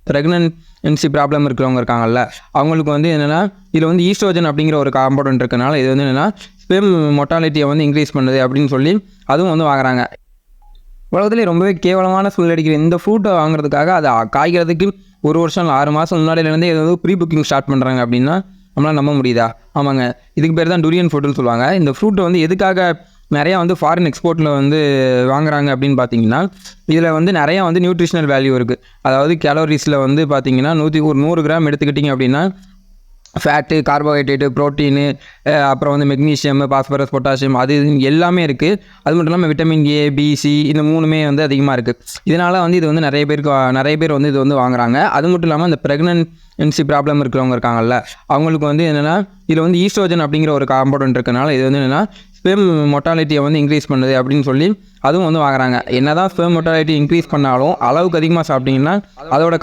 Pregnancy problem இருக்கிறவங்க இருக்காங்கல்ல, அவங்களுக்கு வந்து என்னென்னா இதில் வந்து ஈஸ்ட்ரோஜன் அப்படிங்கிற ஒரு காம்பவுண்ட் இருக்கனால இது வந்து என்னென்னா ஸ்பெர்ம் மொர்டாலிட்டியை வந்து இன்க்ரீஸ் பண்ணுது அப்படின்னு சொல்லி அதுவும் வந்து வாங்குறாங்க. உலகத்துலேயே ரொம்பவே கேவலமான சூழல் அடிக்கிற இந்த ஃப்ரூட்டை வாங்குறதுக்காக அதை காய்க்கிறதுக்கு 1 வருஷம் இல்லை 6 மாதம் முன்னாடியிலேருந்தே ஏதாவது ப்ரீ புக்கிங் ஸ்டார்ட் பண்ணுறாங்க அப்படின்னா நம்மளால் நம்ப முடியுதா? ஆமாங்க, இதுக்கு பேர் தான் டூரியன் ஃப்ரூட்டுன்னு சொல்லுவாங்க. இந்த ஃப்ரூட்டை வந்து எதுக்காக நிறையா வந்து ஃபாரின் எக்ஸ்போர்ட்டில் வந்து வாங்குறாங்க அப்படின்னு பார்த்தீங்கன்னா, இதில் வந்து நிறையா வந்து நியூட்ரிஷனல் வேல்யூ இருக்குது. அதாவது கேலோரிஸில் வந்து பார்த்தீங்கன்னா 100 கிராம் எடுத்துக்கிட்டிங்க அப்படின்னா ஃபேட்டு, கார்போஹைட்ரேட்டு, ப்ரோட்டீனு, அப்புறம் வந்து மெக்னீஷியம், பாஸ்பரஸ், பொட்டாசியம் அது எல்லாமே இருக்குது. அது மட்டும் இல்லாமல் விட்டமின் ஏ, பி, சி இந்த 3மே வந்து அதிகமாக இருக்குது. இதனால் வந்து இது வந்து நிறைய பேர் வந்து இது வந்து வாங்குறாங்க. அது மட்டும் இல்லாமல் இந்த ப்ரெக்னன்சி ப்ராப்ளம் இருக்கிறவங்க இருக்காங்கல்ல, அவங்களுக்கு வந்து என்னென்னா இதில் வந்து ஈஸ்ட்ரோஜன் அப்படிங்கிற ஒரு காம்பவுண்ட் இருக்கனால இது வந்து என்னென்னா ஸ்பெர்ம் மொர்டாலிட்டியை வந்து இன்க்ரீஸ் பண்ணுது அப்படின்னு சொல்லி அதுவும் வந்து வாங்குறாங்க. என்ன தான் ஸ்பெர்ம் மொர்டாலிட்டி இன்க்ரீஸ் பண்ணாலும் அளவுக்கு அதிகமாக சாப்பிட்டிங்கன்னா அதோட